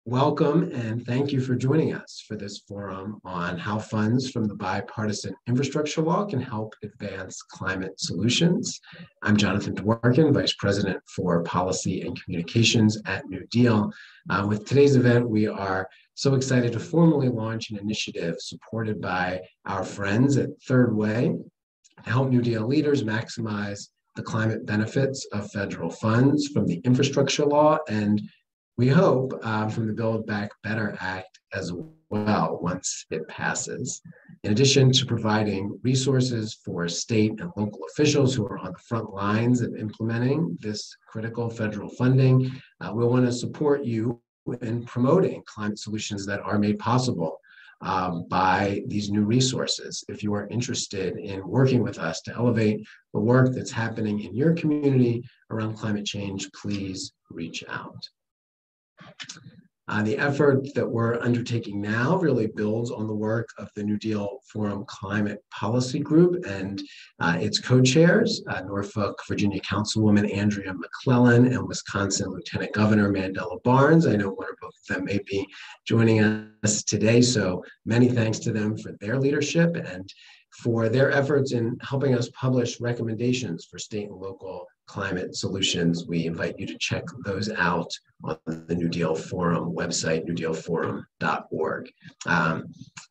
Welcome and thank you for joining us for this forum on how funds from the Bipartisan Infrastructure Law can help advance climate solutions. I'm Jonathan Dworkin, Vice President for Policy and Communications at NewDEAL. With today's event, we are so excited to formally launch an initiative supported by our friends at Third Way to help NewDEAL leaders maximize the climate benefits of federal funds from the Infrastructure Law and we hope from the Build Back Better Act as well once it passes. In addition to providing resources for state and local officials who are on the front lines of implementing this critical federal funding, we want to support you in promoting climate solutions that are made possible by these new resources. If you are interested in working with us to elevate the work that's happening in your community around climate change, please reach out. The effort that we're undertaking now really builds on the work of the NewDEAL Forum Climate Policy Group and its co-chairs, Norfolk, Virginia Councilwoman Andria McClellan and Wisconsin Lieutenant Governor Mandela Barnes. I know one or both of them may be joining us today, so many thanks to them for their leadership and for their efforts in helping us publish recommendations for state and local climate solutions. We invite you to check those out on the NewDEAL Forum website, newdealforum.org.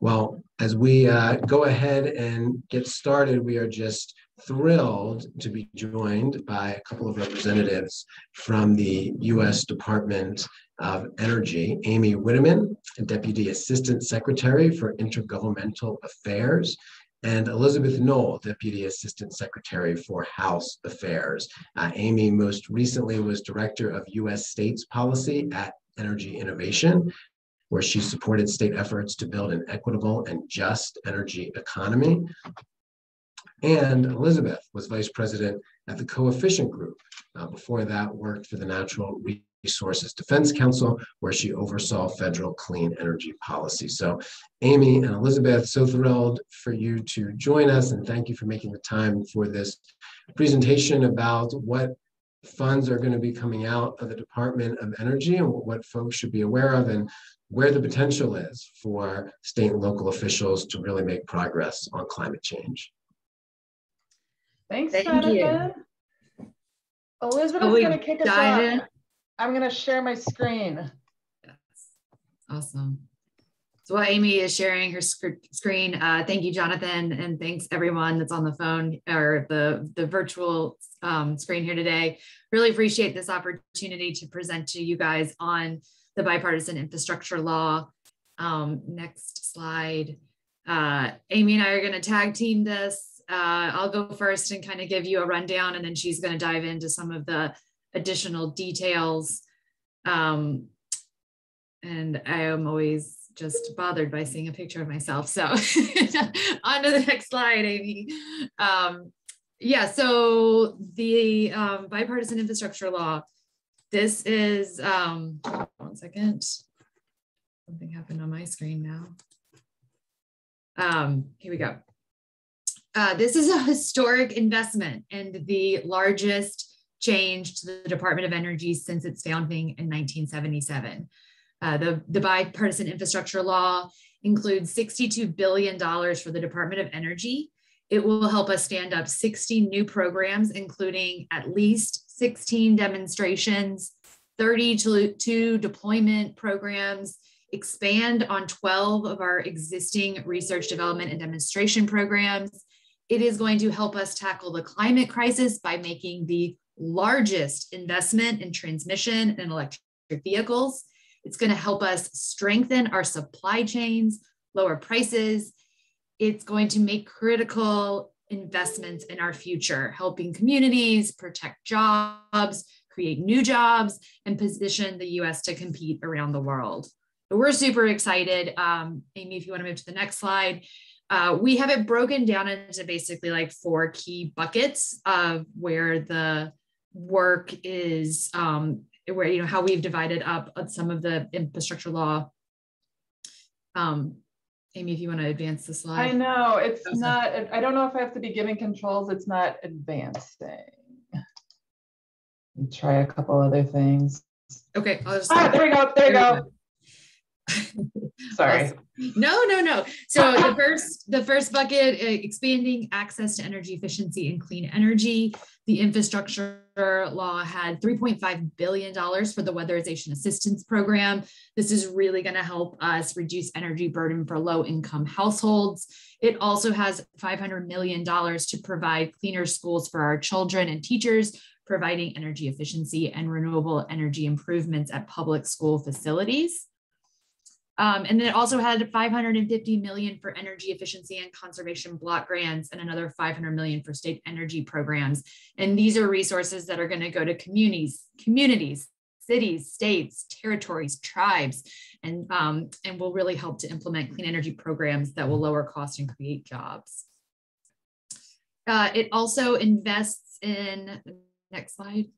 Well, as we go ahead and get started, we are just thrilled to be joined by a couple of representatives from the U.S. Department of Energy, Aimee Witteman, Deputy Assistant Secretary for Intergovernmental Affairs, and Elizabeth Noll, Deputy Assistant Secretary for House Affairs. Aimee most recently was Director of U.S. States Policy at Energy Innovation, where she supported state efforts to build an equitable and just energy economy. And Elizabeth was Vice President at the Coefficient Group. Before that, worked for the Natural Resources Defense Council, where she oversaw federal clean energy policy. So Aimee and Elizabeth, so thrilled for you to join us and thank you for making the time for this presentation about what funds are going to be coming out of the Department of Energy and what folks should be aware of and where the potential is for state and local officials to really make progress on climate change. Thanks, Jonathan. Elizabeth's going to kick us off. I'm going to share my screen. Yes. Awesome. So while Aimee is sharing her screen, thank you, Jonathan, and thanks everyone that's on the phone or the virtual screen here today. Really appreciate this opportunity to present to you guys on the Bipartisan Infrastructure Law. Next slide. Aimee and I are going to tag team this. I'll go first and kind of give you a rundown, and then she's going to dive into some of the additional details. And I am always just bothered by seeing a picture of myself. So on to the next slide, Aimee. Yeah, so the Bipartisan Infrastructure Law, this is, one second, something happened on my screen now. Here we go. This is a historic investment and the largest change to the Department of Energy since its founding in 1977. The Bipartisan Infrastructure Law includes $62 billion for the Department of Energy. It will help us stand up 60 new programs, including at least 16 demonstrations, 32 deployment programs, expand on 12 of our existing research, development, and demonstration programs. It is going to help us tackle the climate crisis by making the largest investment in transmission and electric vehicles. It's going to help us strengthen our supply chains, lower prices. It's going to make critical investments in our future, helping communities protect jobs, create new jobs, and position the U.S. to compete around the world. So we're super excited. Aimee, if you want to move to the next slide. We have it broken down into basically like 4 key buckets of where the work is, where, you know, how we've divided up some of the infrastructure law. Aimee, if you want to advance the slide. I know, it's not, I don't know if I have to be giving controls, it's not advancing. Try a couple other things. Okay, I'll just there we go, there you go. Sorry. Awesome. No. So the first bucket, expanding access to energy efficiency and clean energy. The infrastructure law had $3.5 billion for the weatherization assistance program. This is really going to help us reduce energy burden for low-income households. It also has $500 million to provide cleaner schools for our children and teachers, providing energy efficiency and renewable energy improvements at public school facilities. And then it also had $550 million for energy efficiency and conservation block grants and another $500 million for state energy programs. And these are resources that are going to go to communities, cities, states, territories, tribes, and will really help to implement clean energy programs that will lower costs and create jobs. It also invests in, next slide.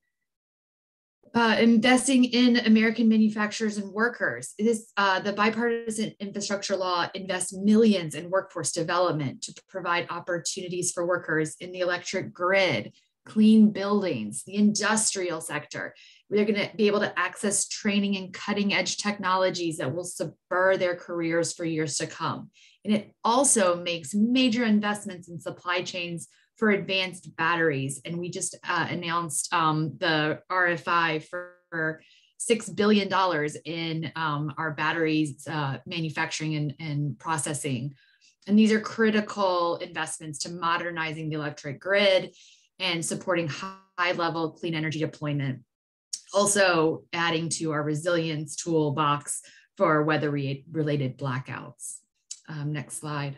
Investing in American manufacturers and workers. The Bipartisan Infrastructure Law invests millions in workforce development to provide opportunities for workers in the electric grid, clean buildings, the industrial sector. They're going to be able to access training and cutting edge technologies that will spur their careers for years to come. And it also makes major investments in supply chains for advanced batteries. And we just announced the RFI for $6 billion in our batteries manufacturing and processing. And these are critical investments to modernizing the electric grid and supporting high-level clean energy deployment. Also adding to our resilience toolbox for weather-related blackouts. Next slide.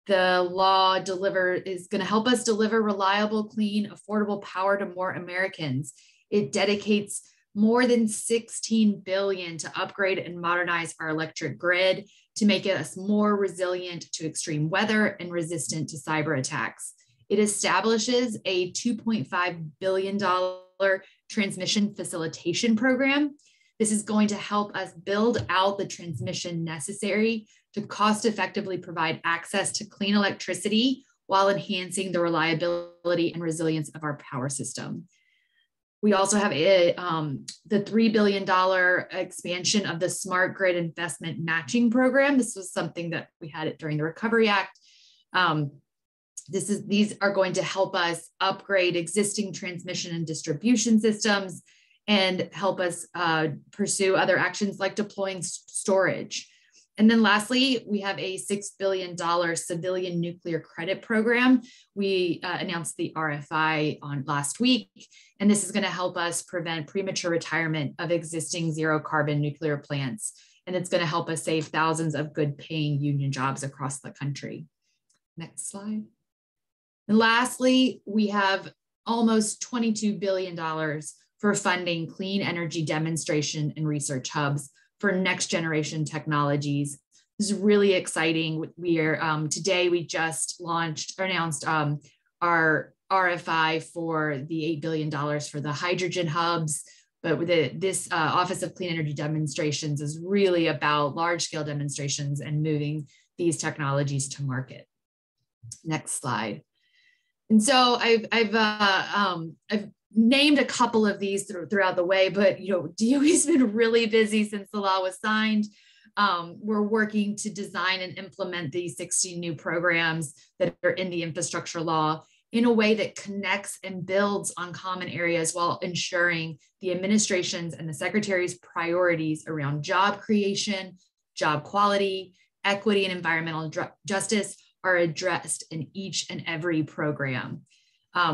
The law is going to help us deliver reliable, clean, affordable power to more Americans. It dedicates more than $16 billion to upgrade and modernize our electric grid to make us more resilient to extreme weather and resistant to cyber attacks. It establishes a $2.5 billion transmission facilitation program. This is going to help us build out the transmission necessary to cost effectively provide access to clean electricity while enhancing the reliability and resilience of our power system. We also have the $3 billion expansion of the Smart Grid Investment Matching Program. This was something that we had during the Recovery Act. These are going to help us upgrade existing transmission and distribution systems and help us pursue other actions like deploying storage. And then lastly, we have a $6 billion civilian nuclear credit program. We announced the RFI last week, and this is going to help us prevent premature retirement of existing zero carbon nuclear plants. And it's going to help us save thousands of good paying union jobs across the country. Next slide. And lastly, we have almost $22 billion for funding clean energy demonstration and research hubs for next generation technologies. This is really exciting. Today we just announced our RFI for the $8 billion for the hydrogen hubs. But this Office of Clean Energy Demonstrations is really about large scale demonstrations and moving these technologies to market. Next slide. And so I've named a couple of these throughout the way, but DOE's been really busy since the law was signed. We're working to design and implement these 60 new programs that are in the infrastructure law in a way that connects and builds on common areas while ensuring the administration's and the secretary's priorities around job creation, job quality, equity, and environmental justice are addressed in each and every program.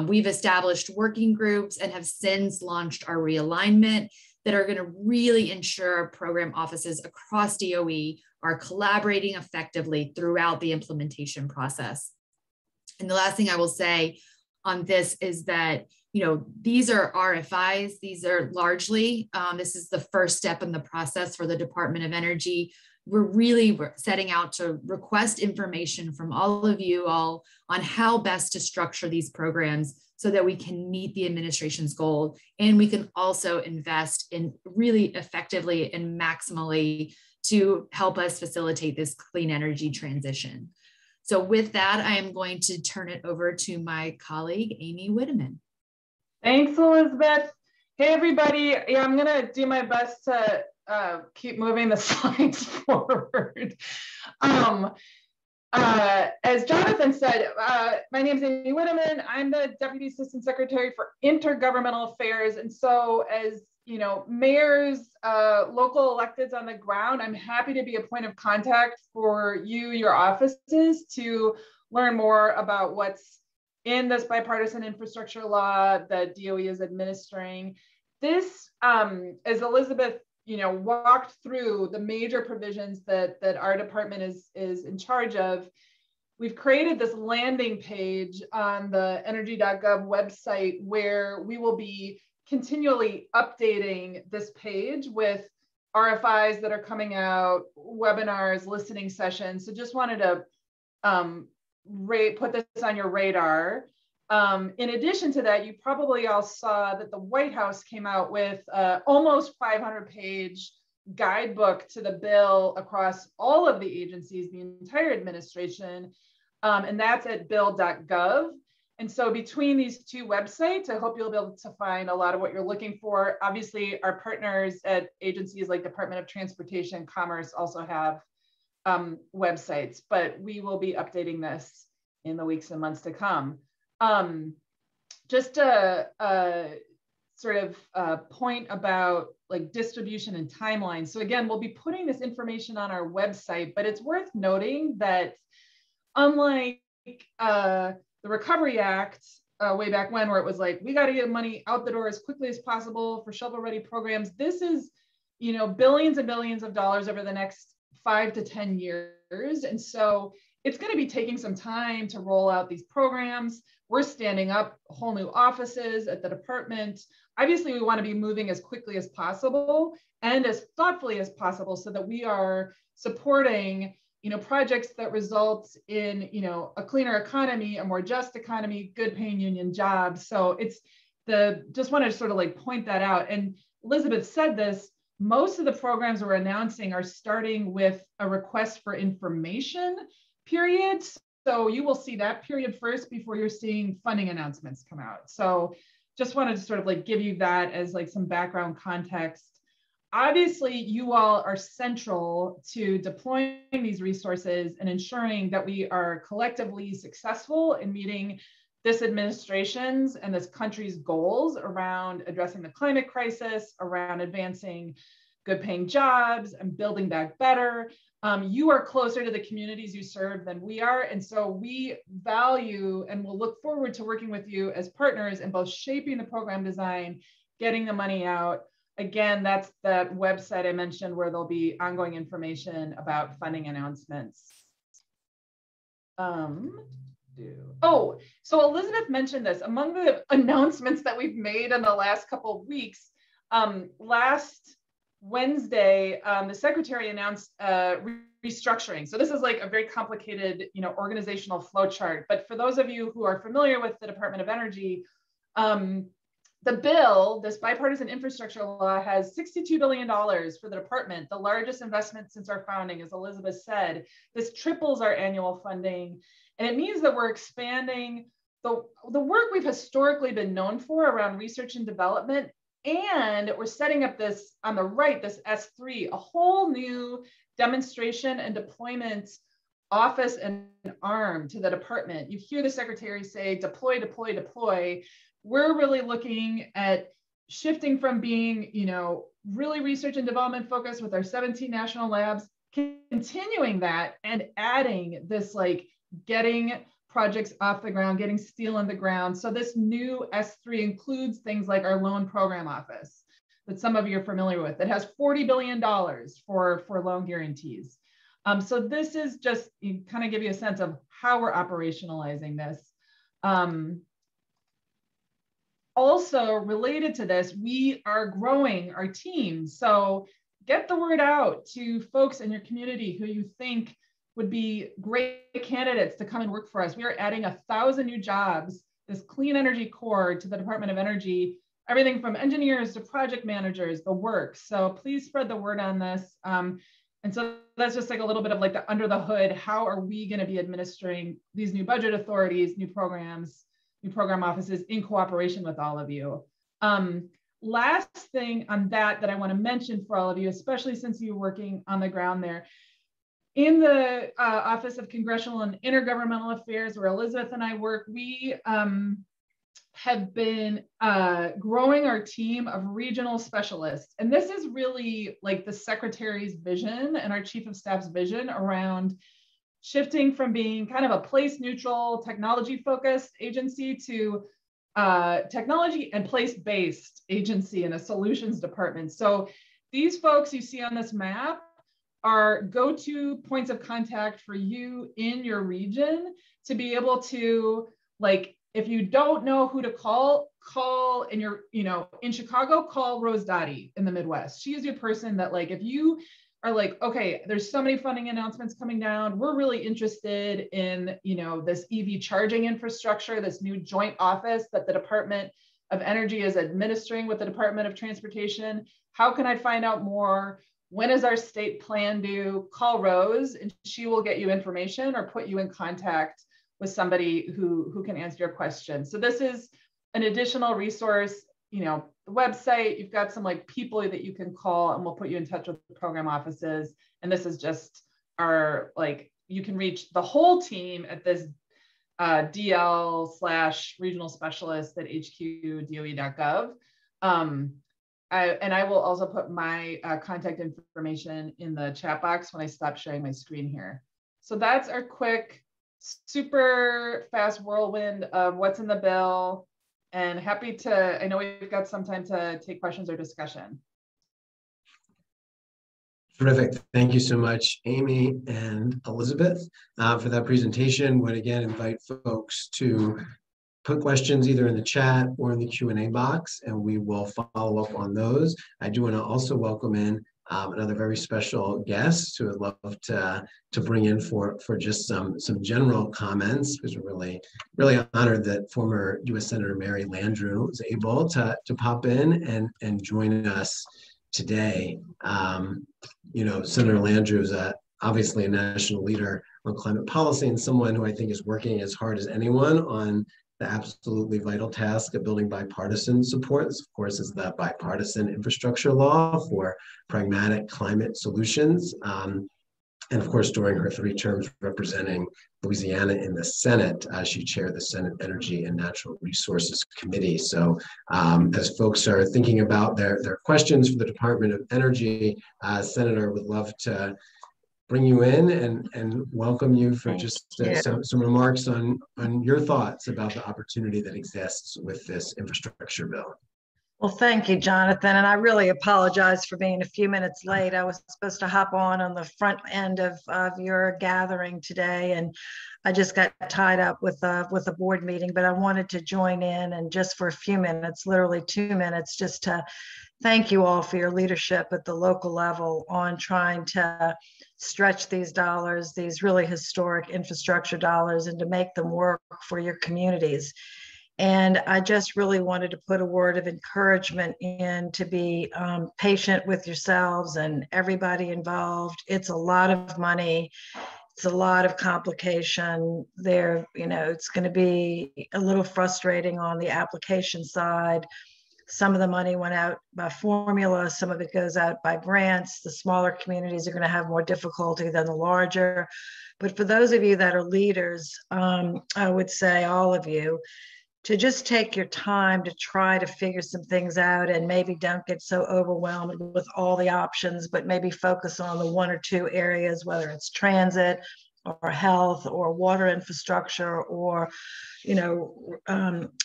We've established working groups and have since launched our realignment that are going to really ensure program offices across DOE are collaborating effectively throughout the implementation process. And the last thing I will say on this is that, these are RFIs. These are largely, this is the first step in the process for the Department of Energy. We're setting out to request information from all of you all on how best to structure these programs so that we can meet the administration's goal. And we can also invest in really effectively and maximally to help us facilitate this clean energy transition. So with that, I am going to turn it over to my colleague, Aimee Witteman. Thanks, Elizabeth. Hey, everybody. Yeah, I'm going to do my best to keep moving the slides forward. As Jonathan said, my name is Aimee Witteman. I'm the Deputy Assistant Secretary for Intergovernmental Affairs. And so as you know, mayors, local electeds on the ground, I'm happy to be a point of contact for you, your offices, to learn more about what's in this bipartisan infrastructure law that DOE is administering. This, as Elizabeth walked through the major provisions that our department is in charge of, we've created this landing page on the energy.gov website where we will be continually updating this page with RFIs that are coming out, webinars, listening sessions. So just wanted to put this on your radar. In addition to that, you probably all saw that the White House came out with almost 500-page guidebook to the bill across all of the agencies, the entire administration, and that's at bill.gov. And so between these two websites, I hope you'll be able to find a lot of what you're looking for. Obviously, our partners at agencies like Department of Transportation and Commerce also have websites, but we will be updating this in the weeks and months to come. Just a sort of point about like distribution and timeline. So again, we'll be putting this information on our website, but it's worth noting that unlike the Recovery Act way back when, where it was like, we got to get money out the door as quickly as possible for shovel-ready programs, this is, billions and billions of dollars over the next 5 to 10 years. And so it's going to be taking some time to roll out these programs. We're standing up whole new offices at the department. Obviously, we want to be moving as quickly as possible and as thoughtfully as possible so that we are supporting projects that result in, a cleaner economy, a more just economy, good paying union jobs. So just want to sort of like point that out. And Elizabeth said this, most of the programs we're announcing are starting with a request for information period. So you will see that period first before you're seeing funding announcements come out. So just wanted to sort of like give you that as like some background context. Obviously, you all are central to deploying these resources and ensuring that we are collectively successful in meeting this administration's and this country's goals around addressing the climate crisis, around advancing good paying jobs and building back better. You are closer to the communities you serve than we are. And so we value and will look forward to working with you as partners in both shaping the program design, getting the money out. Again, that's that website I mentioned where there'll be ongoing information about funding announcements. Oh, so Elizabeth mentioned this. Among the announcements that we've made in the last couple of weeks, last Wednesday, the secretary announced restructuring. So this is like a very complicated, organizational flow chart. But for those of you who are familiar with the Department of Energy, the bill, this bipartisan infrastructure law, has $62 billion for the department, the largest investment since our founding, as Elizabeth said. This triples our annual funding. And it means that we're expanding the work we've historically been known for around research and development. And we're setting up this, on the right, this S3, a whole new demonstration and deployment office and arm to the department. You hear the secretary say, deploy, deploy, deploy. We're really looking at shifting from being, really research and development focused with our 17 national labs, continuing that and adding this, like getting projects off the ground, getting steel in the ground. So this new S3 includes things like our loan program office that some of you are familiar with. It has $40 billion for loan guarantees. So this is just kind of give you a sense of how we're operationalizing this. Also related to this, we are growing our team. So get the word out to folks in your community who you think would be great candidates to come and work for us. We are adding 1,000 new jobs, this clean energy core to the Department of Energy, everything from engineers to project managers, the works. So please spread the word on this. And so that's just like a little bit of like the under the hood. How are we going to be administering these new budget authorities, new programs, new program offices in cooperation with all of you? Last thing on that I want to mention for all of you, especially since you're working on the ground there, in the Office of Congressional and Intergovernmental Affairs, where Elizabeth and I work, we have been growing our team of regional specialists. And this is really like the Secretary's vision and our Chief of Staff's vision around shifting from being kind of a place neutral, technology focused agency to technology and place-based agency and a solutions department. So these folks you see on this map are go-to points of contact for you in your region to be able to, like, if you don't know who to call in your, in Chicago, call Rose Dottie in the Midwest. She is your person that, like, if you are like, okay, there's so many funding announcements coming down, we're really interested in, this EV charging infrastructure, this new joint office that the Department of Energy is administering with the Department of Transportation. How can I find out more? When is our state plan due? Call Rose and she will get you information or put you in contact with somebody who can answer your question. So this is an additional resource, the website, you've got some like people that you can call and we'll put you in touch with the program offices. And this is just our, like, you can reach the whole team at this DL/regional specialist at hqdoe.gov. I will also put my contact information in the chat box when I stop sharing my screen here. So that's our quick, super fast whirlwind of what's in the bill. And happy to, I know we've got some time to take questions or discussion. Terrific. Thank you so much, Aimee and Elizabeth, for that presentation. Would again invite folks to put questions either in the chat or in the Q&A box, and we will follow up on those. I do want to also welcome in another very special guest who would love to bring in for just some general comments, because we're really honored that former U.S. Senator Mary Landrieu was able to pop in and join us today. Senator Landrieu is obviously a national leader on climate policy and someone who I think is working as hard as anyone on the absolutely vital task of building bipartisan support. This, of course, is the Bipartisan Infrastructure Law for pragmatic climate solutions. And of course, during her 3 terms representing Louisiana in the Senate, she chaired the Senate Energy and Natural Resources Committee. So as folks are thinking about their questions for the Department of Energy, Senator, would love to bring you in and welcome you for just some remarks on your thoughts about the opportunity that exists with this infrastructure bill. Well, thank you, Jonathan. And I really apologize for being a few minutes late. I was supposed to hop on the front end of your gathering today, and I just got tied up with a board meeting, but I wanted to join in and just for a few minutes, literally 2 minutes, just to thank you all for your leadership at the local level on trying to stretch these dollars, these really historic infrastructure dollars, and to make them work for your communities. And I just really wanted to put a word of encouragement in to be patient with yourselves and everybody involved. It's a lot of money. It's a lot of complication there. It's going to be a little frustrating on the application side. Some of the money went out by formula. Some of it goes out by grants. The smaller communities are going to have more difficulty than the larger. But for those of you that are leaders, I would say all of you, to just take your time to try to figure some things out and maybe don't get so overwhelmed with all the options, but maybe focus on the 1 or 2 areas, whether it's transit or health or water infrastructure or,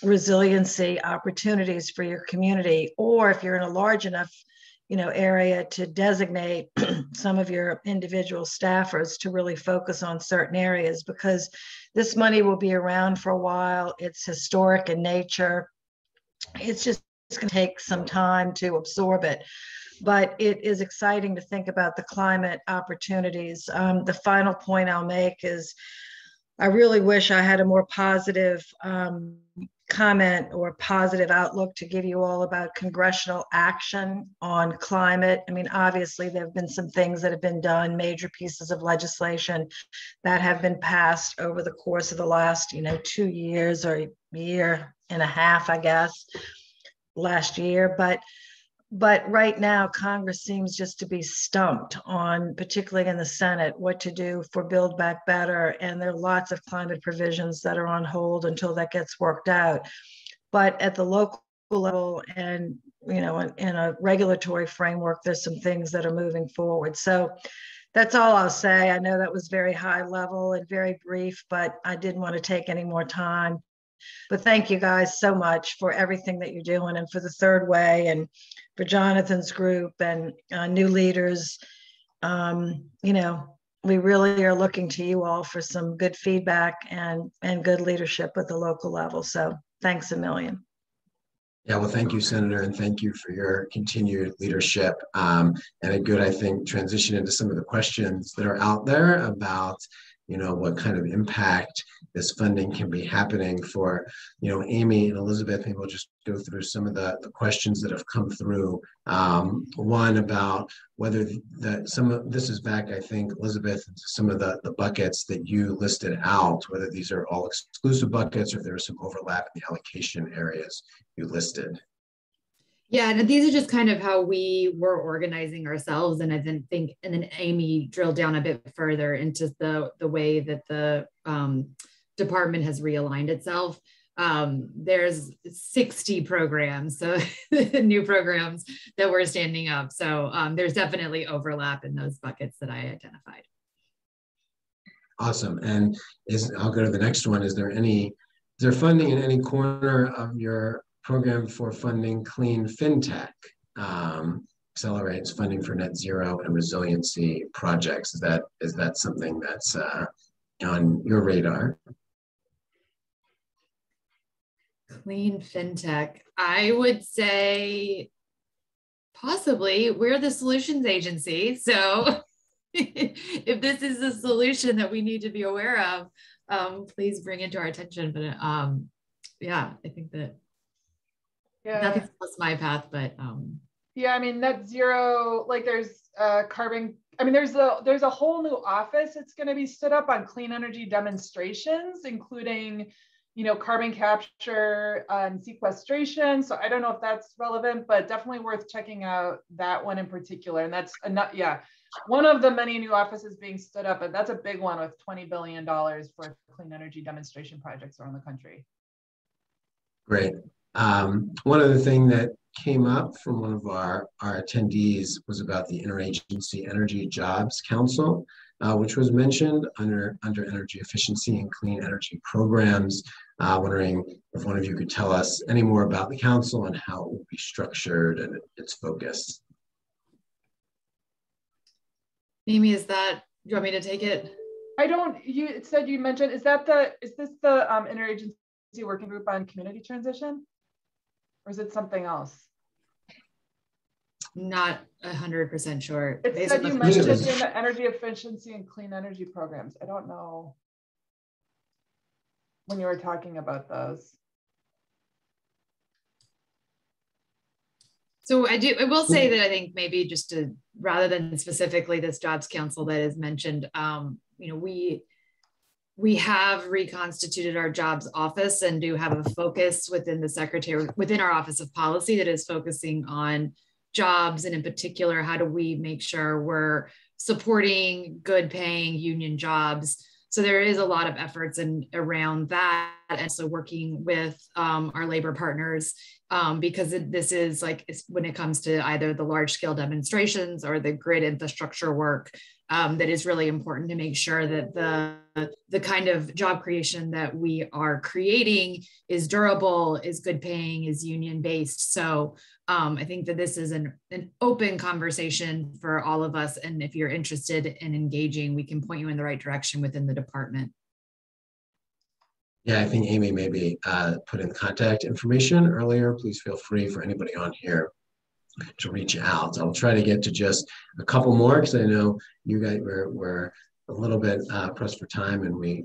resiliency opportunities for your community. Or if you're in a large enough, area to designate some of your individual staffers to really focus on certain areas, because this money will be around for a while. It's historic in nature. It's going to take some time to absorb it. But it is exciting to think about the climate opportunities. The final point I'll make is I really wish I had a more positive comment or positive outlook to give you all about congressional action on climate. I mean, obviously, there have been some things that have been done, major pieces of legislation that have been passed over the course of the last, 2 years or a year and a half, I guess. last year, but right now Congress seems just to be stumped on, particularly in the Senate, what to do for Build Back Better. And there are lots of climate provisions that are on hold until that gets worked out. But at the local level and, in a regulatory framework, there's some things that are moving forward. So that's all I'll say. I know that was very high level and very brief, but I didn't want to take any more time. But thank you guys so much for everything that you're doing, and for the Third Way, and for Jonathan's group and new leaders. We really are looking to you all for some good feedback and good leadership at the local level. So thanks a million. Yeah, well, thank you, Senator, and thank you for your continued leadership, and a good, I think, transition into some of the questions that are out there about, what kind of impact this funding can be happening for, Aimee and Elizabeth. Maybe we'll just go through some of the questions that have come through. One about whether this is back, I think, Elizabeth, some of the buckets that you listed out, whether these are all exclusive buckets or if there is some overlap in the allocation areas you listed. Yeah, and these are just kind of how we were organizing ourselves. And then Aimee drilled down a bit further into the way that the department has realigned itself. There's 60 programs, so new programs that we're standing up. So there's definitely overlap in those buckets that I identified. Awesome. And I'll go to the next one. Is there funding in any corner of your program for funding clean fintech, accelerates funding for net zero and resiliency projects? Is that something that's on your radar? Clean fintech, I would say possibly. We're the solutions agency, so if this is a solution that we need to be aware of, please bring it to our attention. But yeah, I think that nothing's plus my path, but yeah, I mean, net zero, like there's carbon. I mean, there's a whole new office that's going to be stood up on clean energy demonstrations, including, carbon capture and sequestration. So I don't know if that's relevant, but definitely worth checking out that one in particular. And that's one of the many new offices being stood up, and that's a big one with $20 billion for clean energy demonstration projects around the country. Great. One other thing that came up from one of our attendees was about the Interagency Energy Jobs Council, which was mentioned under energy efficiency and clean energy programs. Wondering if one of you could tell us any more about the council and how it will be structured and its focus. Aimee, do you want me to take it? You said you mentioned, is this the Interagency Working Group on Community Transition? Or is it something else? Not 100% sure. It said you mentioned in the energy efficiency and clean energy programs. I don't know when you were talking about those. So I will say that I think maybe just rather than specifically this jobs council that is mentioned, we have reconstituted our jobs office and do have a focus within our office of policy that is focusing on jobs, and in particular, how do we make sure we're supporting good paying union jobs. So there is a lot of efforts around that, and so working with our labor partners, because this is when it comes to either the large scale demonstrations or the grid infrastructure work, that is really important to make sure that the kind of job creation that we are creating is durable, is good paying, is union based. So I think that this is an open conversation for all of us. And if you're interested in engaging, we can point you in the right direction within the department. Yeah, I think Aimee maybe put in contact information earlier. Please feel free for anybody on here to reach out. I'll try to get to just a couple more because I know you guys were a little bit pressed for time, and we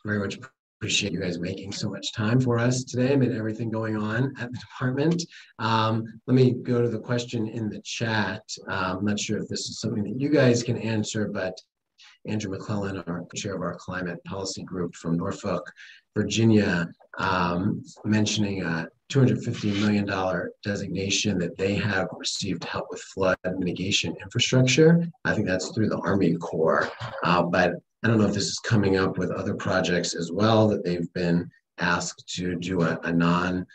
very much appreciate you guys making so much time for us today amid everything going on at the department. Let me go to the question in the chat. I'm not sure if this is something that you guys can answer, but Andrew McClellan, our chair of our climate policy group from Norfolk, Virginia, mentioning $250 million designation that they have received to help with flood mitigation infrastructure. I think that's through the Army Corps, but I don't know if this is coming up with other projects as well that they've been asked to do a non,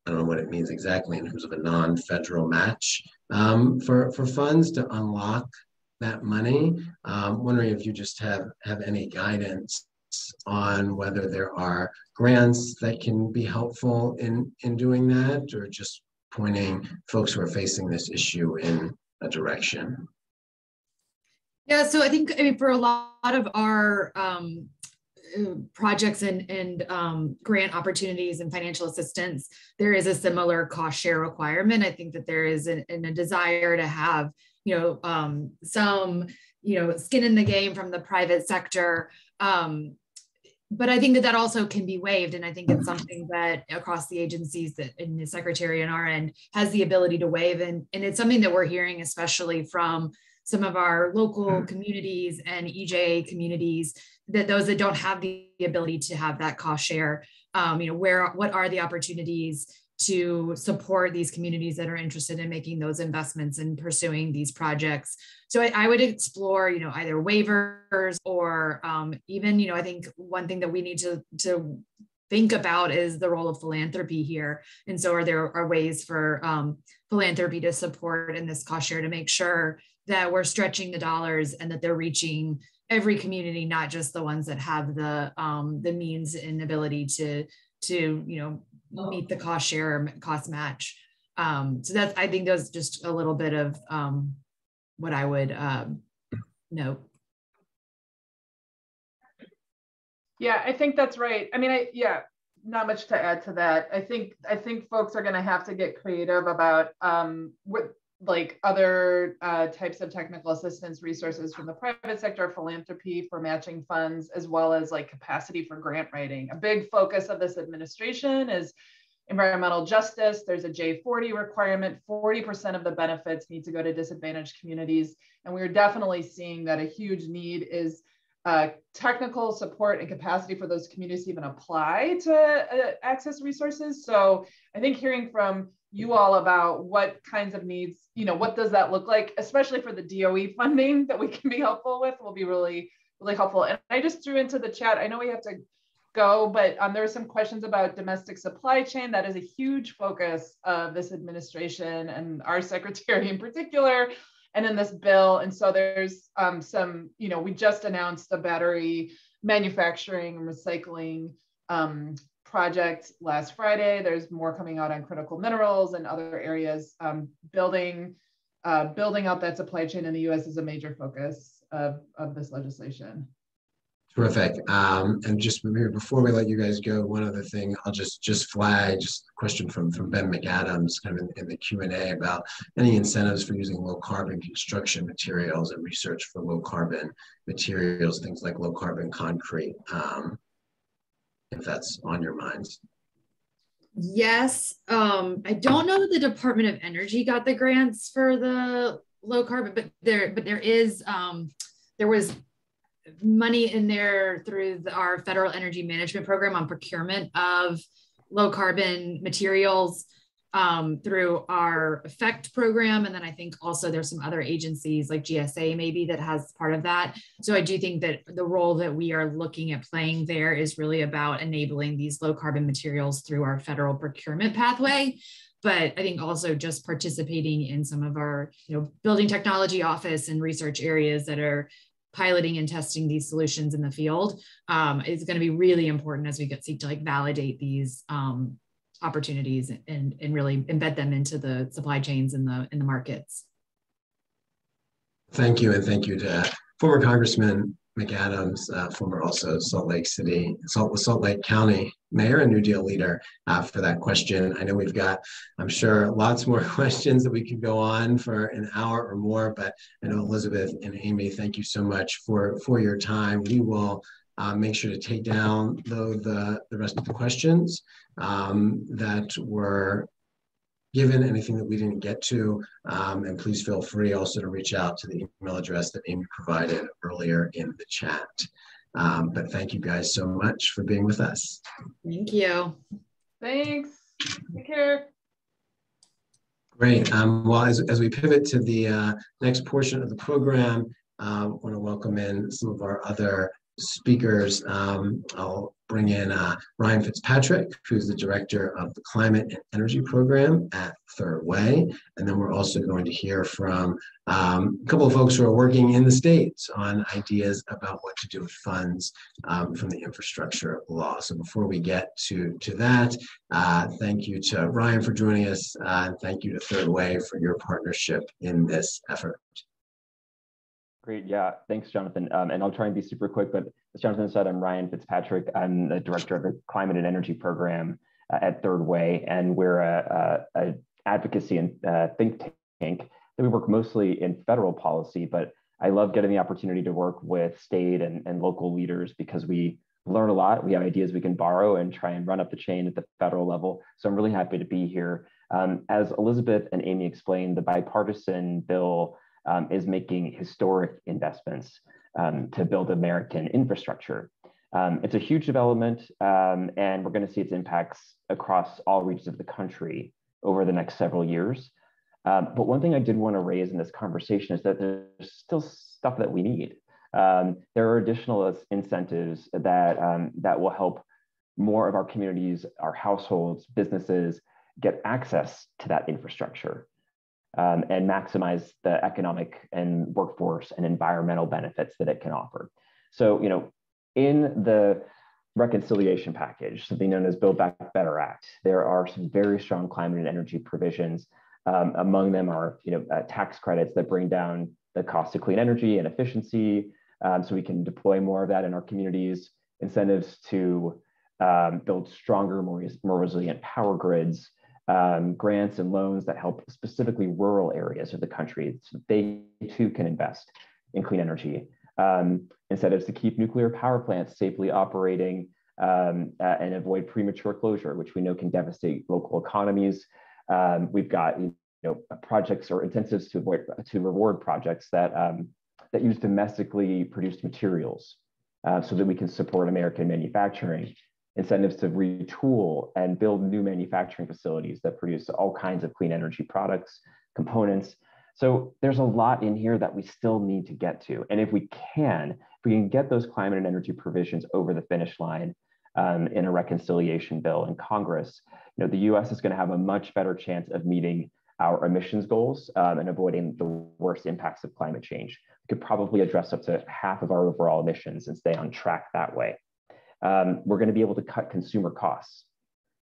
I don't know what it means exactly in terms of a non-federal match for funds to unlock that money. Wondering if you just have any guidance on whether there are grants that can be helpful in doing that, or just pointing folks who are facing this issue in a direction. Yeah, so I mean, for a lot of our projects and grant opportunities and financial assistance, there is a similar cost share requirement. I think that there is a desire to have, some, skin in the game from the private sector. But I think that also can be waived. And I think it's something that across the agencies that in the secretary on our end has the ability to waive. And it's something that we're hearing, especially from some of our local communities and EJA communities, that those that don't have the ability to have that cost share, what are the opportunities to support these communities that are interested in making those investments and pursuing these projects. So I would explore, either waivers or even, I think one thing that we need to think about is the role of philanthropy here. And so there are ways for philanthropy to support in this cost share to make sure that we're stretching the dollars and that they're reaching every community, not just the ones that have the means and ability to meet the cost share or cost match. So that's, I think that's just a little bit of what I would note. Yeah, I think that's right. I mean, not much to add to that. I think folks are going to have to get creative about what like other types of technical assistance resources from the private sector, philanthropy for matching funds, as well as like capacity for grant writing. A big focus of this administration is environmental justice. There's a J40 requirement. 40% of the benefits need to go to disadvantaged communities. And we're definitely seeing that a huge need is technical support and capacity for those communities to even apply to access resources. So I think hearing from you all about what kinds of needs, what does that look like, especially for the DOE funding that we can be helpful with, will be really, really helpful. And I just threw into the chat, I know we have to go, but there were some questions about domestic supply chain. That is a huge focus of this administration and our secretary in particular, and in this bill. And so there's some, we just announced the battery manufacturing and recycling project last Friday. There's more coming out on critical minerals and other areas. Building out that supply chain in the US is a major focus of this legislation. Terrific. And just before we let you guys go, one other thing I'll just flag, just a question from Ben McAdams kind of in the Q&A about any incentives for using low carbon construction materials and research for low carbon materials, things like low carbon concrete, if that's on your minds. Yes. I don't know that the Department of Energy got the grants for the low carbon, but there was money in there through our federal energy management program on procurement of low carbon materials through our EFFECT program. And then I think also there's some other agencies like GSA maybe that has part of that. So I do think that the role that we are looking at playing there is really about enabling these low carbon materials through our federal procurement pathway. But I think also just participating in some of our building technology office and research areas that are piloting and testing these solutions in the field is going to be really important as we seek to validate these opportunities and really embed them into the supply chains in the markets. Thank you, and thank you to former Congressman McAdams, former also Salt Lake County mayor and NewDEAL leader, for that question. I know we've got, I'm sure, lots more questions that we could go on for an hour or more, but I know Elizabeth and Aimee, thank you so much for your time. We will make sure to take down the rest of the questions that were given, anything that we didn't get to, and please feel free also to reach out to the email address that Aimee provided earlier in the chat. But thank you guys so much for being with us. Thank you. Thanks. Take care. Great. Well, as we pivot to the next portion of the program, I want to welcome in some of our other speakers. I'll bring in Ryan Fitzpatrick, who's the director of the Climate and Energy Program at Third Way. And then we're also going to hear from a couple of folks who are working in the States on ideas about what to do with funds from the infrastructure law. So before we get to that, thank you to Ryan for joining us. And thank you to Third Way for your partnership in this effort. Great, yeah, thanks, Jonathan. And I'll try and be super quick, but as Jonathan said, I'm Ryan Fitzpatrick. I'm the director of the Climate and Energy Program at Third Way, and we're a advocacy and think tank that we work mostly in federal policy, but I love getting the opportunity to work with state and local leaders because we learn a lot. We have ideas we can borrow and try and run up the chain at the federal level. So I'm really happy to be here. As Elizabeth and Aimee explained, the bipartisan bill is making historic investments to build American infrastructure. It's a huge development, and we're going to see its impacts across all regions of the country over the next several years. But one thing I did want to raise in this conversation is that there's still stuff that we need. There are additional incentives that will help more of our communities, our households, businesses get access to that infrastructure. And maximize the economic and workforce and environmental benefits that it can offer. So, in the reconciliation package, something known as Build Back Better Act, there are some very strong climate and energy provisions. Among them are, tax credits that bring down the cost of clean energy and efficiency, so we can deploy more of that in our communities. Incentives to build stronger, more resilient power grids. Grants and loans that help specifically rural areas of the country so they too can invest in clean energy. Incentives to keep nuclear power plants safely operating and avoid premature closure, which we know can devastate local economies. We've got projects or incentives to reward projects that use domestically produced materials so that we can support American manufacturing. Incentives to retool and build new manufacturing facilities that produce all kinds of clean energy products, components. So there's a lot in here that we still need to get to. And if we can get those climate and energy provisions over the finish line in a reconciliation bill in Congress, the US is going to have a much better chance of meeting our emissions goals and avoiding the worst impacts of climate change. We could probably address up to half of our overall emissions and stay on track that way. We're going to be able to cut consumer costs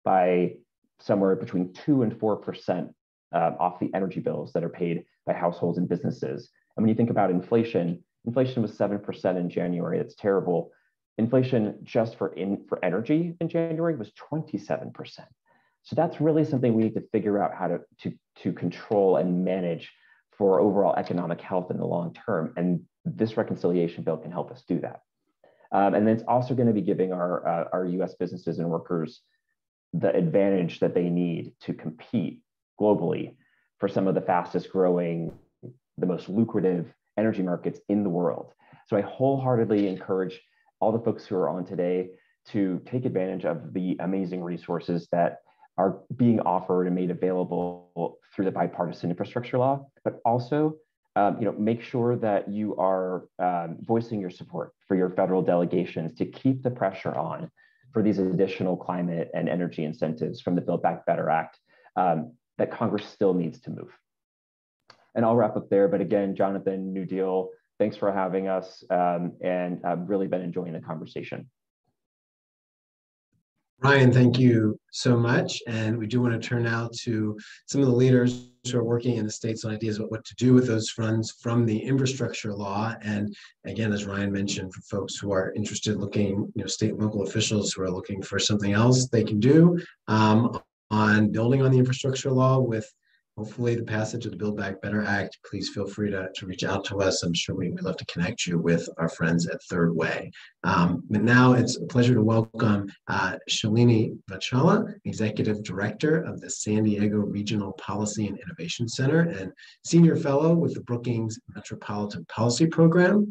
by somewhere between 2 and 4% off the energy bills that are paid by households and businesses. And when you think about inflation was 7% in January. That's terrible. Inflation just for energy in January was 27%. So that's really something we need to figure out how to control and manage for overall economic health in the long term. And this reconciliation bill can help us do that. And then it's also going to be giving our US businesses and workers the advantage that they need to compete globally for some of the fastest growing, the most lucrative energy markets in the world. So I wholeheartedly encourage all the folks who are on today to take advantage of the amazing resources that are being offered and made available through the Bipartisan Infrastructure Law, but also make sure that you are voicing your support for your federal delegations to keep the pressure on for these additional climate and energy incentives from the Build Back Better Act that Congress still needs to move. And I'll wrap up there. But again, Jonathan, NewDEAL, thanks for having us. And I've really been enjoying the conversation. Ryan, thank you so much. And we do want to turn now to some of the leaders who are working in the states on ideas about what to do with those funds from the infrastructure law. And again, as Ryan mentioned, for folks who are interested looking, state and local officials who are looking for something else they can do on building on the infrastructure law with hopefully the passage of the Build Back Better Act, please feel free to reach out to us. I'm sure we'd love to connect you with our friends at Third Way. But now it's a pleasure to welcome Shalini Vachala, Executive Director of the San Diego Regional Policy and Innovation Center and Senior Fellow with the Brookings Metropolitan Policy Program.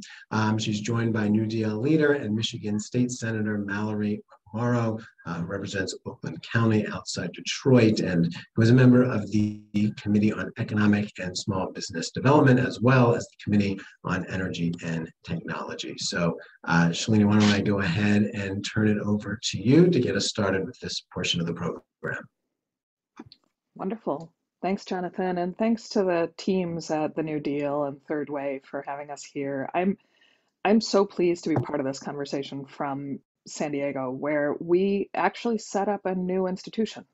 She's joined by NewDEAL leader and Michigan State Senator Mallory McMorrow, represents Oakland County outside Detroit, and was a member of the Committee on Economic and Small Business Development, as well as the Committee on Energy and Technology. So, Shalini, why don't I go ahead and turn it over to you to get us started with this portion of the program. Wonderful. Thanks, Jonathan, and thanks to the teams at the NewDEAL and Third Way for having us here. I'm so pleased to be part of this conversation from San Diego, where we actually set up a new institution.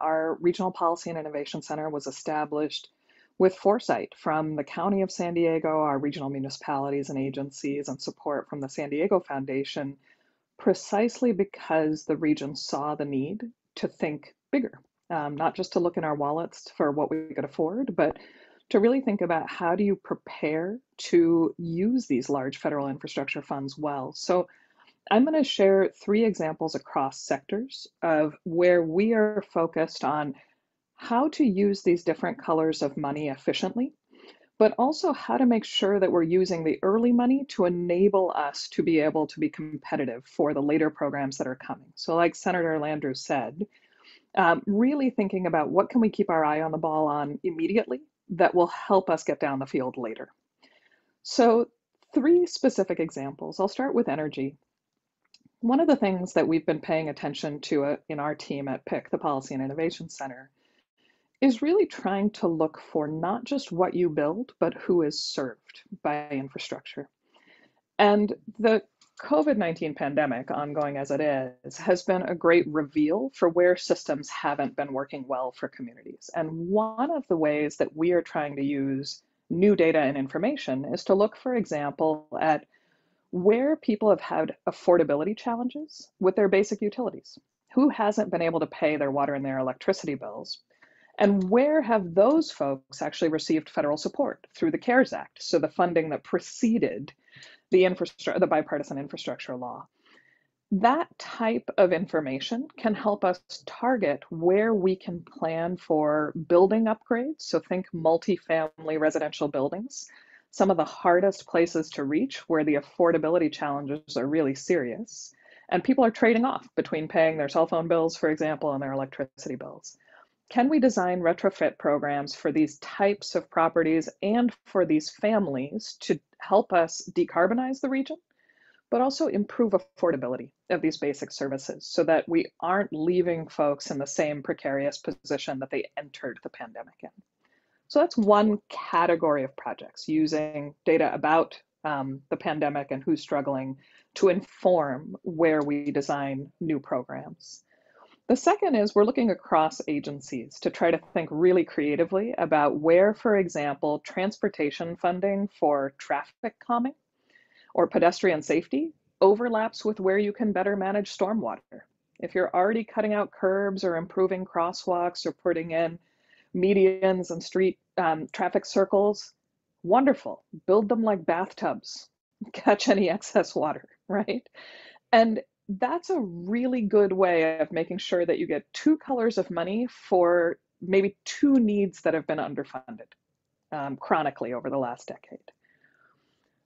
Our Regional Policy and Innovation Center was established with foresight from the County of San Diego, our regional municipalities and agencies, and support from the San Diego Foundation, precisely because the region saw the need to think bigger, not just to look in our wallets for what we could afford, but to really think about how do you prepare to use these large federal infrastructure funds well. So I'm going to share 3 examples across sectors of where we are focused on how to use these different colors of money efficiently, but also how to make sure that we're using the early money to enable us to be able to be competitive for the later programs that are coming. So like Senator Landrieu said, really thinking about what can we keep our eye on the ball on immediately that will help us get down the field later. So 3 specific examples. I'll start with energy. One of the things that we've been paying attention to in our team at PIC, the Policy and Innovation Center, is really trying to look for not just what you build, but who is served by infrastructure. And the COVID-19 pandemic, ongoing as it is, has been a great reveal for where systems haven't been working well for communities. And one of the ways that we are trying to use new data and information is to look, for example, at where people have had affordability challenges with their basic utilities. Who hasn't been able to pay their water and their electricity bills? And where have those folks actually received federal support through the CARES Act, so the funding that preceded the Bipartisan Infrastructure Law? That type of information can help us target where we can plan for building upgrades. So think multifamily residential buildings, some of the hardest places to reach where the affordability challenges are really serious. And people are trading off between paying their cell phone bills, for example, and their electricity bills. Can we design retrofit programs for these types of properties and for these families to help us decarbonize the region, but also improve affordability of these basic services so that we aren't leaving folks in the same precarious position that they entered the pandemic in? So that's one category of projects, using data about the pandemic and who's struggling to inform where we design new programs. The second is we're looking across agencies to try to think really creatively about where, for example, transportation funding for traffic calming or pedestrian safety overlaps with where you can better manage stormwater. If you're already cutting out curbs or improving crosswalks or putting in medians and street traffic circles, wonderful. Build them like bathtubs, catch any excess water, right? And that's a really good way of making sure that you get 2 colors of money for maybe 2 needs that have been underfunded chronically over the last decade.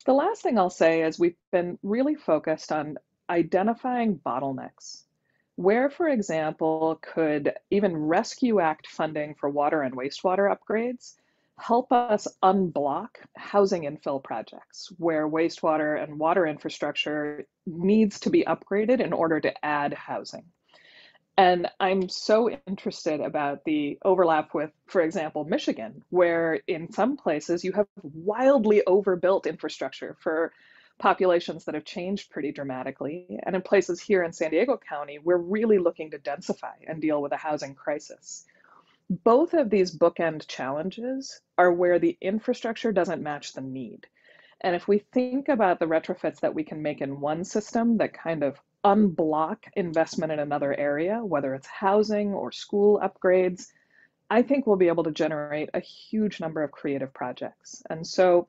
The last thing I'll say is we've been really focused on identifying bottlenecks. Where, for example, could even Rescue Act funding for water and wastewater upgrades help us unblock housing infill projects where wastewater and water infrastructure needs to be upgraded in order to add housing? And I'm so interested about the overlap with, for example, Michigan, where in some places you have wildly overbuilt infrastructure for populations that have changed pretty dramatically. And in places here in San Diego County, we're really looking to densify and deal with a housing crisis. Both of these bookend challenges are where the infrastructure doesn't match the need. And if we think about the retrofits that we can make in one system that kind of unblock investment in another area, whether it's housing or school upgrades, I think we'll be able to generate a huge number of creative projects. And so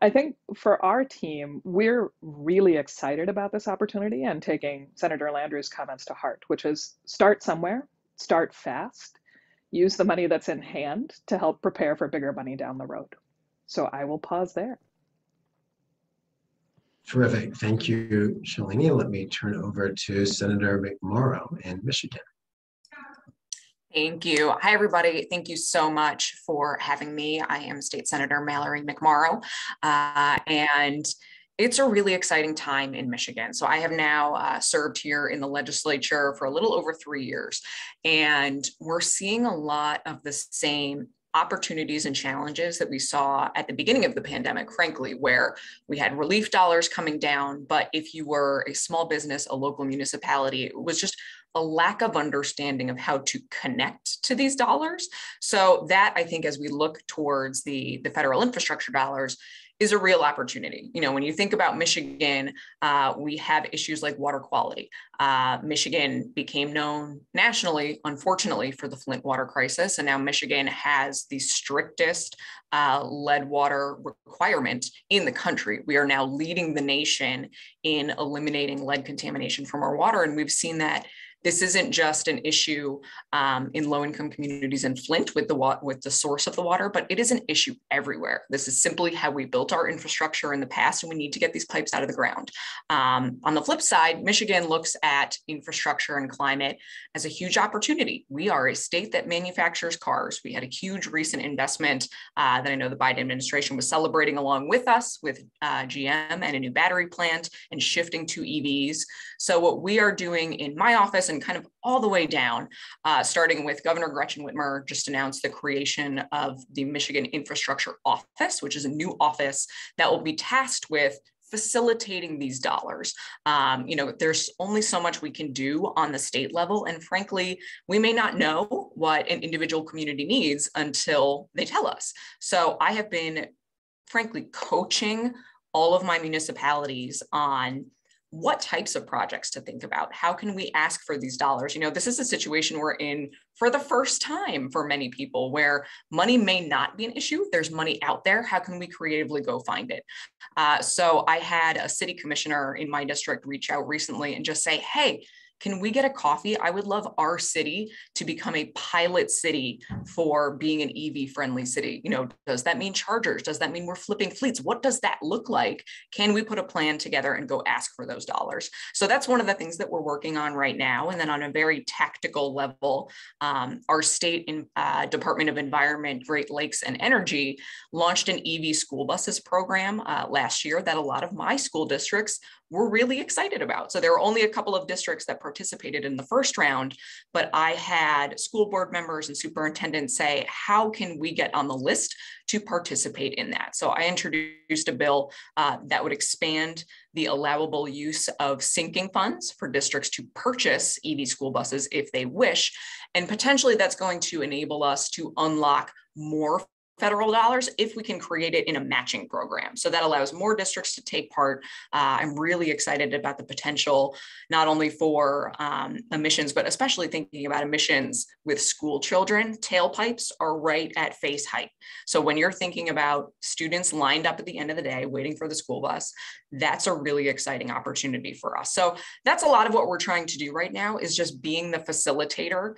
I think for our team, we're really excited about this opportunity and taking Senator Landrieu's comments to heart, which is start somewhere, start fast, use the money that's in hand to help prepare for bigger money down the road. So I will pause there. Terrific. Thank you, Shalini. Let me turn over to Senator McMorrow in Michigan. Thank you. Hi, everybody. Thank you so much for having me. I am State Senator Mallory Morrow, and it's a really exciting time in Michigan. So I have now served here in the legislature for a little over 3 years, and we're seeing a lot of the same opportunities and challenges that we saw at the beginning of the pandemic, frankly, where we had relief dollars coming down, but if you were a small business, a local municipality, it was just a lack of understanding of how to connect to these dollars. So that, I think, as we look towards the federal infrastructure dollars, is a real opportunity. You know, when you think about Michigan, we have issues like water quality. Michigan became known nationally, unfortunately, for the Flint water crisis. And now Michigan has the strictest lead water requirement in the country. We are now leading the nation in eliminating lead contamination from our water. And we've seen that this isn't just an issue in low-income communities in Flint with the source of the water, but it is an issue everywhere. This is simply how we built our infrastructure in the past, and we need to get these pipes out of the ground. On the flip side, Michigan looks at infrastructure and climate as a huge opportunity. We are a state that manufactures cars. We had a huge recent investment that I know the Biden administration was celebrating along with us with GM and a new battery plant and shifting to EVs. So what we are doing in my office and kind of all the way down, starting with Governor Gretchen Whitmer just announced the creation of the Michigan Infrastructure Office, which is a new office that will be tasked with facilitating these dollars. You know, there's only so much we can do on the state level. And frankly, we may not know what an individual community needs until they tell us. So I have been, frankly, coaching all of my municipalities on what types of projects to think about. How can we ask for these dollars? You know, this is a situation we're in for the first time for many people where money may not be an issue. There's money out there. How can we creatively go find it? So I had a city commissioner in my district reach out recently and just say, hey, can we get a coffee? I would love our city to become a pilot city for being an EV friendly city. You know, does that mean chargers? Does that mean we're flipping fleets? What does that look like? Can we put a plan together and go ask for those dollars? So that's one of the things that we're working on right now. And then on a very tactical level, our state Department of Environment, Great Lakes and Energy launched an EV school buses program last year that a lot of my school districts were really excited about. So there were only a couple of districts that participated in the first round, but I had school board members and superintendents say, how can we get on the list to participate in that? So I introduced a bill that would expand the allowable use of sinking funds for districts to purchase EV school buses if they wish. And potentially that's going to enable us to unlock more federal dollars if we can create it in a matching program. So that allows more districts to take part. I'm really excited about the potential, not only for emissions, but especially thinking about emissions with school children. Tailpipes are right at face height. So when you're thinking about students lined up at the end of the day, waiting for the school bus, that's a really exciting opportunity for us. So that's a lot of what we're trying to do right now is just being the facilitator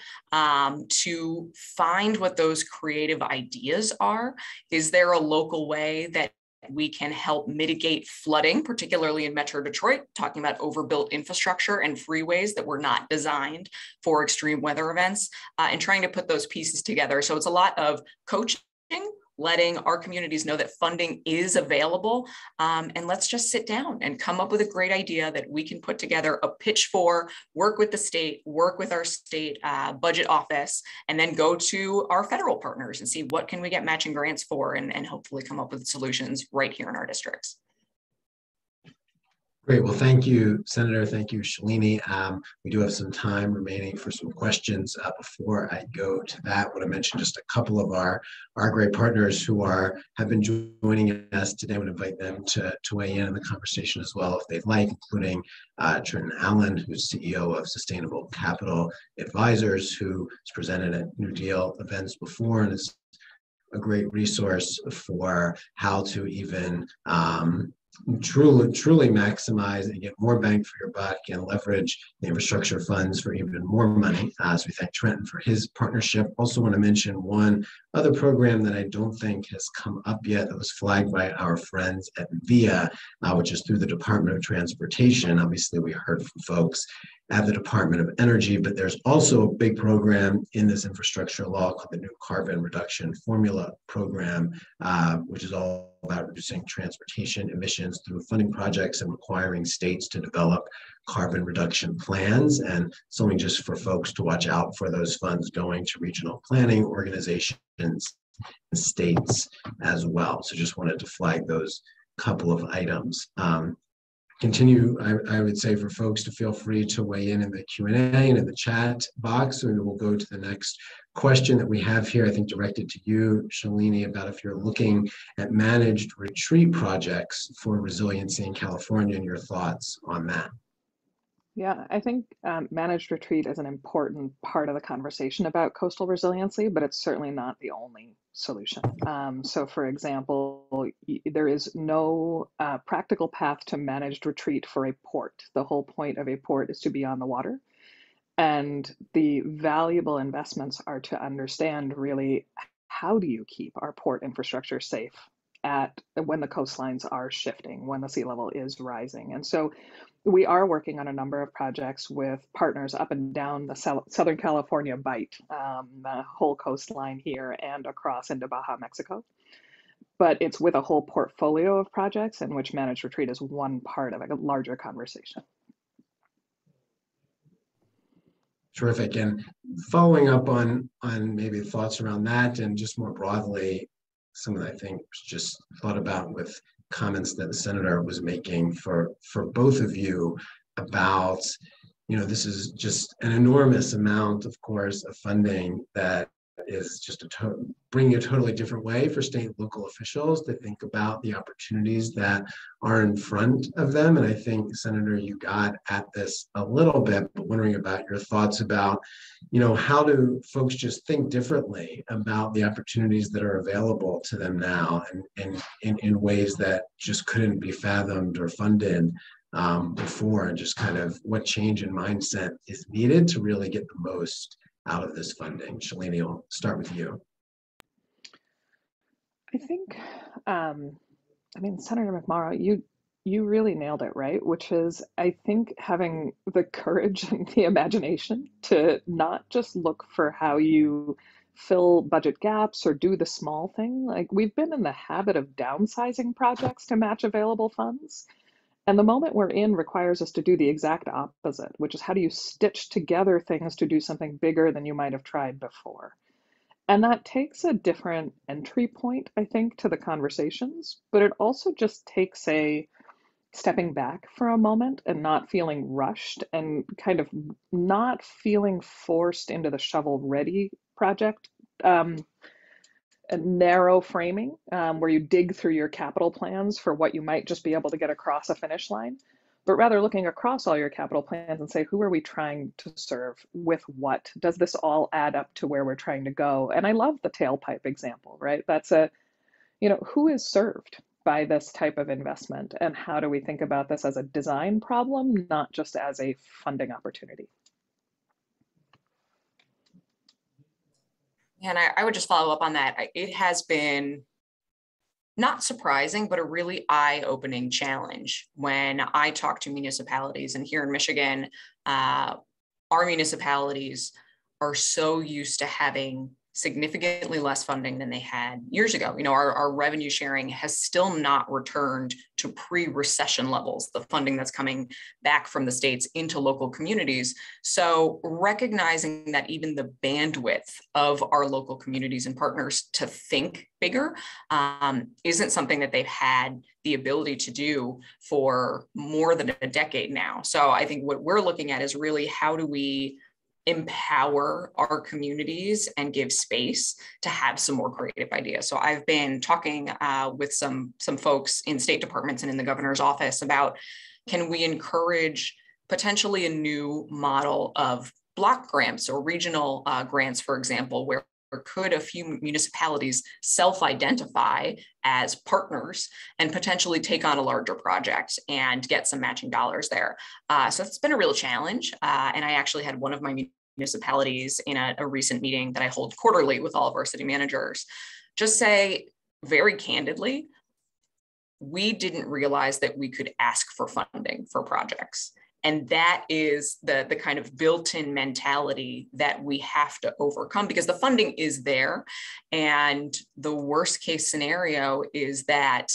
to find what those creative ideas are. Is there a local way that we can help mitigate flooding, particularly in Metro Detroit, talking about overbuilt infrastructure and freeways that were not designed for extreme weather events, and trying to put those pieces together. So it's a lot of coaching, letting our communities know that funding is available. And let's just sit down and come up with a great idea that we can put together a pitch for, work with the state, work with our state budget office, and then go to our federal partners and see what can we get matching grants for and hopefully come up with solutions right here in our districts. Great. Well, thank you, Senator. Thank you, Shalini. We do have some time remaining for some questions. Before I go to that, I want to mention just a couple of our great partners who have been joining us today. I would invite them to weigh in on the conversation as well if they'd like, including Trenton Allen, who's CEO of Sustainable Capital Advisors, who has presented at NewDEAL events before and is a great resource for how to even truly maximize and get more bang for your buck and leverage the infrastructure funds for even more money. So we thank Trenton for his partnership. Also want to mention one other program that I don't think has come up yet that was flagged by our friends at VIA, which is through the Department of Transportation. Obviously, we heard from folks at the Department of Energy, but there's also a big program in this infrastructure law called the New Carbon Reduction Formula Program, which is all about reducing transportation emissions through funding projects and requiring states to develop carbon reduction plans, and something just for folks to watch out for those funds going to regional planning organizations and states as well. So just wanted to flag those couple of items. Continue, I would say, for folks to feel free to weigh in the Q&A and in the chat box, and we'll go to the next question that we have here, I think directed to you, Shalini, about if you're looking at managed retreat projects for resiliency in California and your thoughts on that. Yeah, I think managed retreat is an important part of the conversation about coastal resiliency, but it's certainly not the only solution. So for example, there is no practical path to managed retreat for a port. The whole point of a port is to be on the water. And the valuable investments are to understand really, how do you keep our port infrastructure safe when the coastlines are shifting, when the sea level is rising. And so we are working on a number of projects with partners up and down the Southern California Bight, the whole coastline here and across into Baja, Mexico. But it's with a whole portfolio of projects in which managed retreat is one part of a larger conversation. Terrific. And following up on maybe thoughts around that, and just more broadly, some of the, I think, just thought about with comments that the senator was making for both of you about, this is just an enormous amount, of course, of funding that is just bringing a totally different way for state and local officials to think about the opportunities that are in front of them. And I think, Senator, you got at this a little bit, but wondering about your thoughts about, how do folks just think differently about the opportunities that are available to them now, and in ways that just couldn't be fathomed or funded before, and just kind of what change in mindset is needed to really get the most out of this funding. Shalini, I'll start with you. I think, Senator McMorrow, you really nailed it, right? Which is, I think, having the courage and the imagination to not just look for how you fill budget gaps or do the small thing. Like, we've been in the habit of downsizing projects to match available funds. And the moment we're in requires us to do the exact opposite, which is, how do you stitch together things to do something bigger than you might have tried before? And that takes a different entry point, I think, to the conversations, but it also just takes a stepping back for a moment and not feeling rushed, and kind of not feeling forced into the shovel-ready project. A narrow framing where you dig through your capital plans for what you might just be able to get across a finish line, but rather looking across all your capital plans and say, who are we trying to serve with what? Does this all add up to where we're trying to go? And I love the tailpipe example, right? That's who is served by this type of investment, and how do we think about this as a design problem, not just as a funding opportunity? And I would just follow up on that. It has been not surprising, but a really eye-opening challenge when I talk to municipalities. And here in Michigan, our municipalities are so used to having significantly less funding than they had years ago. Our revenue sharing has still not returned to pre-recession levels, the funding that's coming back from the states into local communities. So recognizing that even the bandwidth of our local communities and partners to think bigger isn't something that they've had the ability to do for more than a decade now. So I think what we're looking at is really, how do we empower our communities and give space to have some more creative ideas. So I've been talking with some folks in state departments and in the governor's office about, can we encourage potentially a new model of block grants or regional grants, for example, where could a few municipalities self-identify as partners and potentially take on a larger project and get some matching dollars there. So it's been a real challenge. And I actually had one of my municipalities in a recent meeting that I hold quarterly with all of our city managers, just say very candidly, we didn't realize that we could ask for funding for projects. And that is the kind of built-in mentality that we have to overcome, because the funding is there. And the worst case scenario is that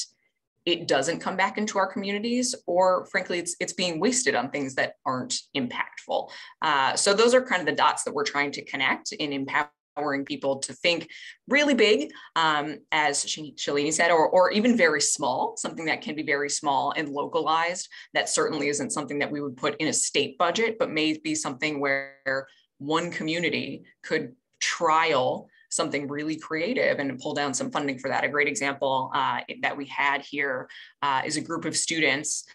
it doesn't come back into our communities, or frankly, it's being wasted on things that aren't impactful. So those are kind of the dots that we're trying to connect in empowering people to think really big, as Shalini said, or even very small, something that can be very small and localized. That certainly isn't something that we would put in a state budget, but may be something where one community could trial something really creative and pull down some funding for that. A great example that we had here is a group of students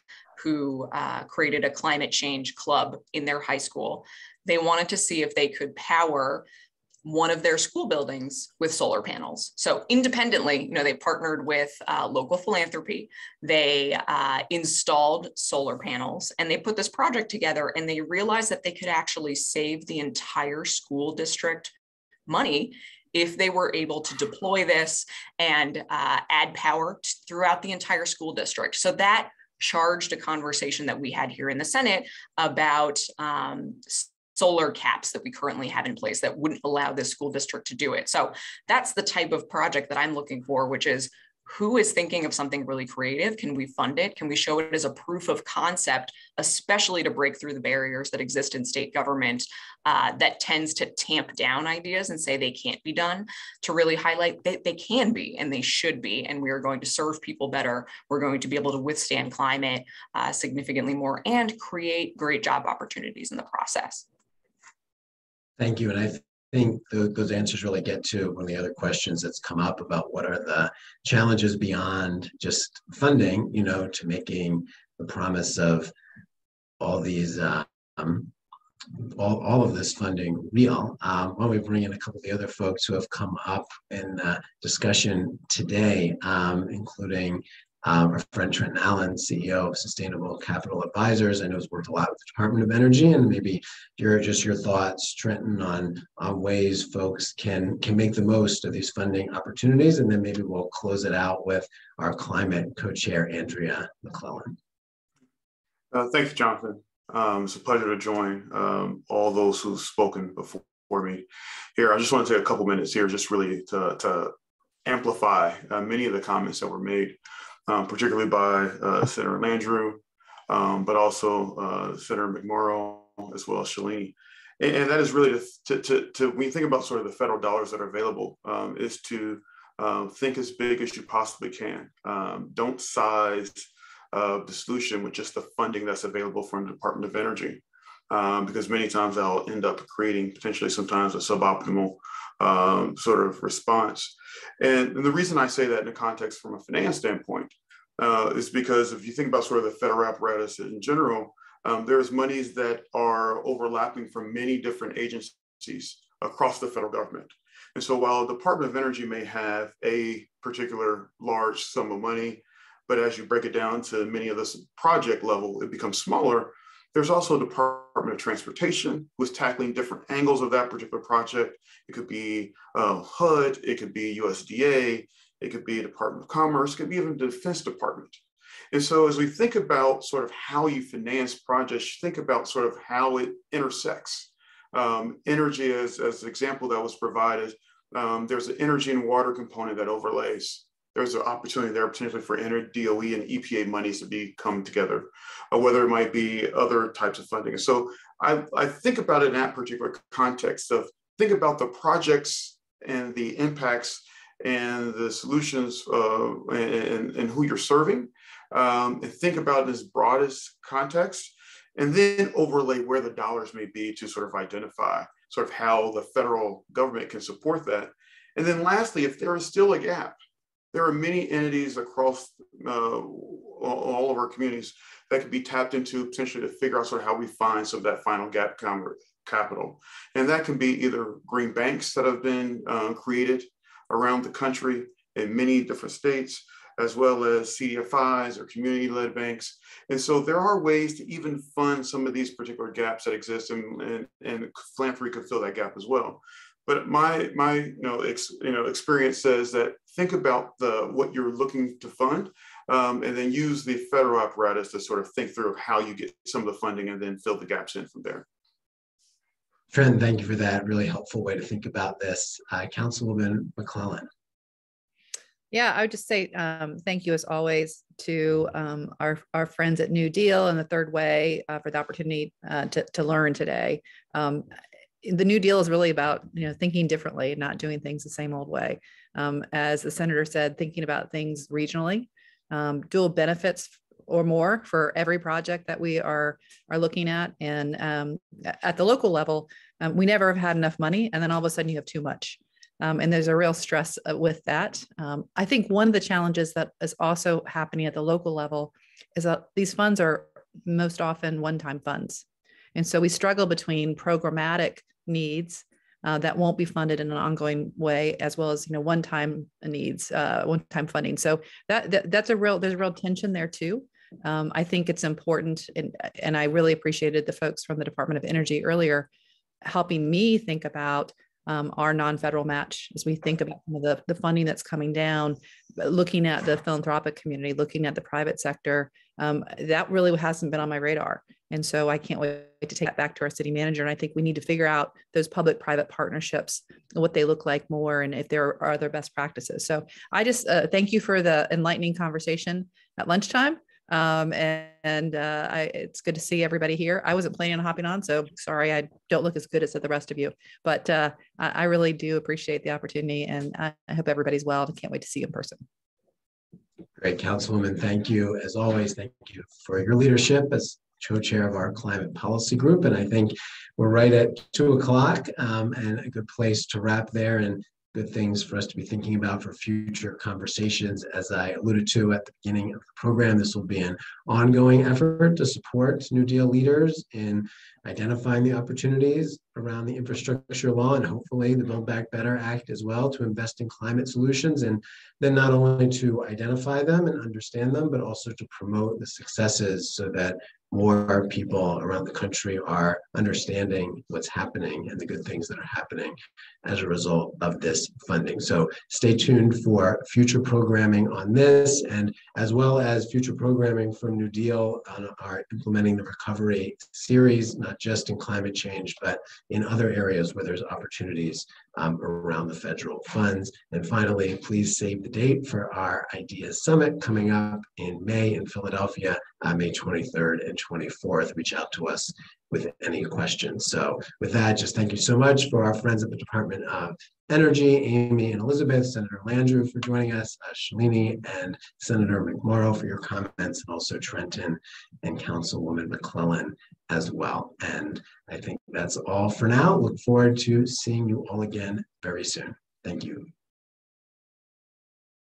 who created a climate change club in their high school. They wanted to see if they could power one of their school buildings with solar panels. So independently, they partnered with local philanthropy. They installed solar panels, and they put this project together, and they realized that they could actually save the entire school district money if they were able to deploy this and add power throughout the entire school district. So that charged a conversation that we had here in the Senate about solar caps that we currently have in place that wouldn't allow this school district to do it. So that's the type of project that I'm looking for, which is, who is thinking of something really creative? Can we fund it? Can we show it as a proof of concept, especially to break through the barriers that exist in state government that tends to tamp down ideas and say they can't be done, to really highlight that they can be and they should be, and we are going to serve people better. We're going to be able to withstand climate significantly more and create great job opportunities in the process. Thank you. And I think those answers really get to one of the other questions that's come up about what are the challenges beyond just funding, to making the promise of all these, all of this funding real. Why don't we bring in a couple of the other folks who have come up in discussion today, including our friend Trenton Allen, CEO of Sustainable Capital Advisors. I know has worked a lot with the Department of Energy, and maybe your thoughts, Trenton, on ways folks can make the most of these funding opportunities, and then maybe we'll close it out with our climate co-chair, Andria McClellan. Thanks, Jonathan. It's a pleasure to join all those who've spoken before me here. I just want to take a couple minutes here just really to amplify many of the comments that were made, particularly by Senator Landrieu, but also Senator McMorrow, as well as Shalini. And that is really to when you think about sort of the federal dollars that are available, is to think as big as you possibly can. Don't size the solution with just the funding that's available from the Department of Energy, because many times that'll end up creating potentially sometimes a suboptimal sort of response. And the reason I say that in the context from a finance standpoint is because if you think about sort of the federal apparatus in general, there's monies that are overlapping from many different agencies across the federal government. And so while the Department of Energy may have a particular large sum of money, but as you break it down to many of this project level, it becomes smaller. There's also a Department of Transportation who is tackling different angles of that particular project. It could be HUD, it could be USDA, it could be Department of Commerce, it could be even the Defense Department. And so as we think about sort of how you finance projects, think about sort of how it intersects. Energy, as an example that was provided, there's an energy and water component that overlays. There's an opportunity there potentially for DOE and EPA monies to come together, whether it might be other types of funding. So I think about it in that particular context of think about the projects and the impacts and the solutions and who you're serving, and think about it as broad as context, and then overlay where the dollars may be to sort of identify sort of how the federal government can support that. And then lastly, if there is still a gap, there are many entities across all of our communities that could be tapped into potentially to figure out sort of how we find some of that final gap capital. And that can be either green banks that have been created around the country in many different states. as well as CDFIs or community-led banks. And so there are ways to even fund some of these particular gaps that exist, and philanthropy could fill that gap as well. But my experience says that think about what you're looking to fund, and then use the federal apparatus to sort of think through how you get some of the funding and then fill the gaps in from there. Trenton, thank you for that really helpful way to think about this. Councilwoman McClellan. Yeah, I would just say thank you as always to our friends at NewDEAL and the Third Way for the opportunity to learn today. The New Deal is really about thinking differently, not doing things the same old way. As the senator said, thinking about things regionally, dual benefits or more for every project that we are looking at. And at the local level, we never have had enough money, and then all of a sudden you have too much. And there's a real stress with that. I think one of the challenges that is also happening at the local level is that these funds are most often one-time funds. And so we struggle between programmatic needs that won't be funded in an ongoing way, as well as one-time needs, one-time funding. So there's a real tension there too. I think it's important, and I really appreciated the folks from the Department of Energy earlier helping me think about our non-federal match as we think about some of the funding that's coming down, looking at the philanthropic community, looking at the private sector. That really hasn't been on my radar. And so I can't wait to take that back to our city manager. And I think we need to figure out those public-private partnerships, what they look like more, and if there are other best practices. So I just thank you for the enlightening conversation at lunchtime. It's good to see everybody here. I wasn't planning on hopping on, so sorry I don't look as good as the rest of you, but I really do appreciate the opportunity, and I hope everybody's well. I can't wait to see you in person. Great, Councilwoman. Thank you. As always, thank you for your leadership as co-chair of our climate policy group. And I think we're right at 2 o'clock and a good place to wrap there, and good things for us to be thinking about for future conversations. As I alluded to at the beginning of the program, this will be an ongoing effort to support New Deal leaders in identifying the opportunities around the infrastructure law, and hopefully the Build Back Better Act as well, to invest in climate solutions, and then not only to identify them and understand them, but also to promote the successes so that more people around the country are understanding what's happening and the good things that are happening as a result of this funding. So stay tuned for future programming on this, and as well as future programming from New Deal on our Implementing the Recovery series, not just in climate change, but in other areas where there's opportunities around the federal funds. And finally, please save the date for our Ideas Summit coming up in May in Philadelphia, May 23rd and 24th. Reach out to us with any questions. So with that, just thank you so much for our friends at the Department of Energy, Aimee and Elizabeth, Senator Landrieu for joining us, Shalini and Senator McMorrow for your comments, and also Trenton and Councilwoman McClellan as well. And I think that's all for now. Look forward to seeing you all again very soon. Thank you.